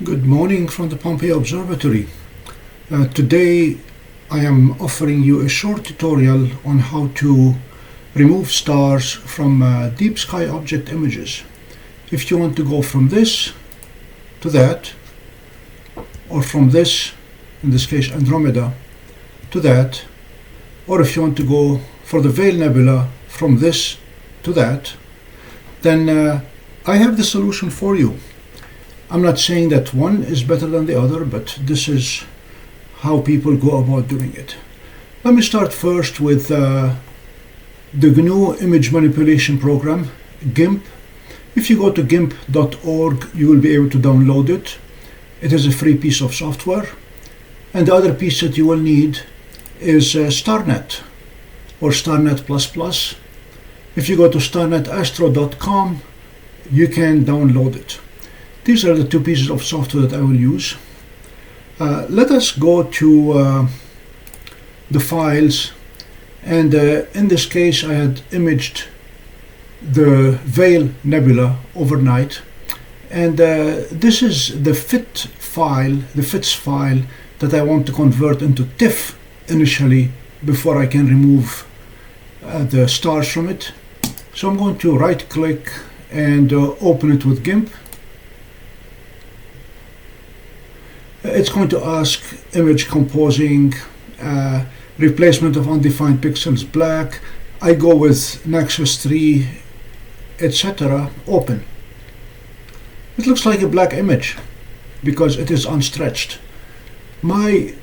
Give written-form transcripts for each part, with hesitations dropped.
Good morning from the Pompey Observatory. Today I am offering you a short tutorial on how to remove stars from deep sky object images. If you want to go from this to that, or from this, in this case Andromeda, to that, or if you want to go for the Veil Nebula from this to that, then I have the solution for you. I'm not saying that one is better than the other, but this is how people go about doing it. Let me start first with the GNU image manipulation program, GIMP. If you go to gimp.org, you will be able to download it. It is a free piece of software. And the other piece that you will need is StarNet or StarNet++. If you go to starnetastro.com, you can download it. These are the two pieces of software that I will use. Let us go to the files, and in this case I had imaged the Veil Nebula overnight, and this is the FITS file that I want to convert into TIFF initially before I can remove the stars from it. So I'm going to right click and open it with GIMP. It's going to ask image composing, replacement of undefined pixels black. I go with Nexus 3, etc. Open. It looks like a black image because it is unstretched. My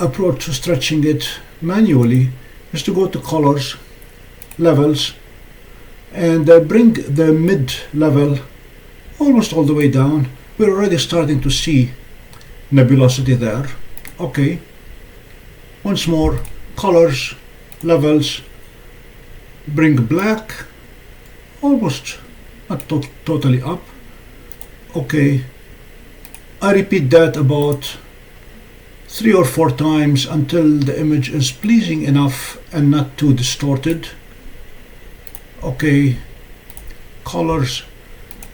approach to stretching it manually is to go to colors, levels, and bring the mid level almost all the way down. We're already starting to see nebulosity there. Okay, once more, colors, levels, bring black almost not totally up. Okay, I repeat that about 3 or 4 times until the image is pleasing enough and not too distorted. Okay, colors,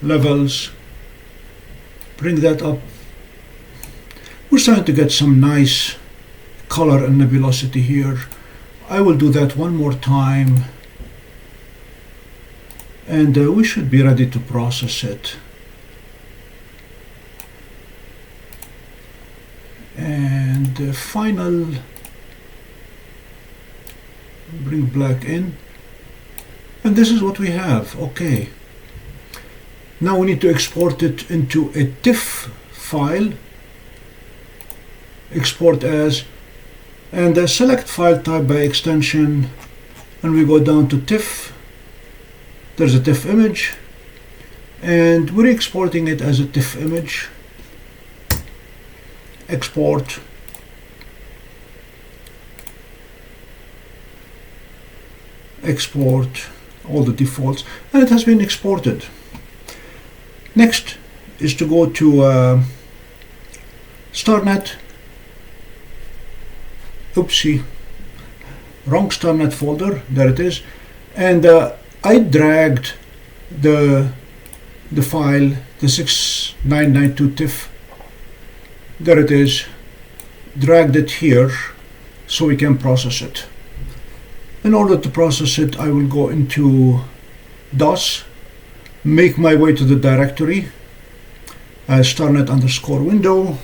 levels, bring that up. We're starting to get some nice color and nebulosity here. I will do that one more time, and we should be ready to process it. And final, bring black in, and this is what we have. Okay, now we need to export it into a TIFF file. Export as, and select file type by extension, and we go down to TIFF. There's a TIFF image, and we're exporting it as a TIFF image. Export. Export all the defaults, and it has been exported. Next is to go to StarNet. Oopsie, wrong StarNet folder, there it is, and I dragged the file, the 6992 TIFF, there it is, dragged it here so we can process it. In order to process it, I will go into DOS, make my way to the directory, StarNet _window,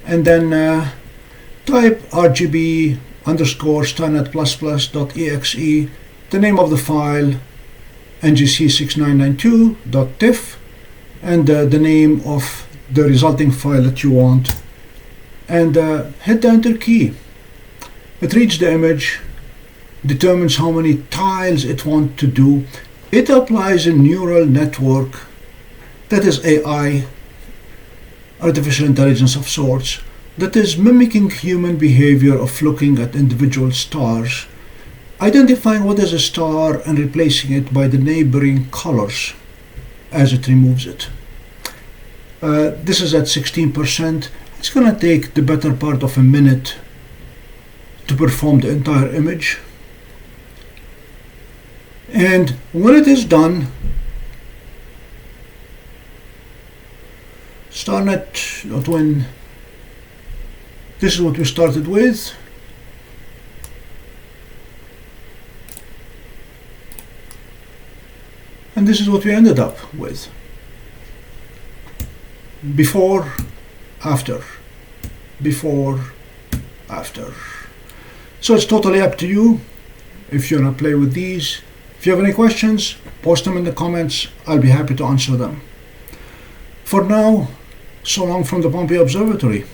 and then type RGB _ starnet++.exe, the name of the file, ngc6992.tiff, and the name of the resulting file that you want, and hit the enter key. It reads the image, determines how many tiles it wants to do. It applies a neural network, that is AI, artificial intelligence of sorts, that is mimicking human behavior of looking at individual stars, identifying what is a star and replacing it by the neighboring colors as it removes it. This is at 16%. It's going to take the better part of a minute to perform the entire image. And when it is done, starnet.win. This is what we started with. And this is what we ended up with. Before, after. Before, after. So it's totally up to you if you want to play with these. If you have any questions, post them in the comments. I'll be happy to answer them. For now, so long from the Pompey Observatory.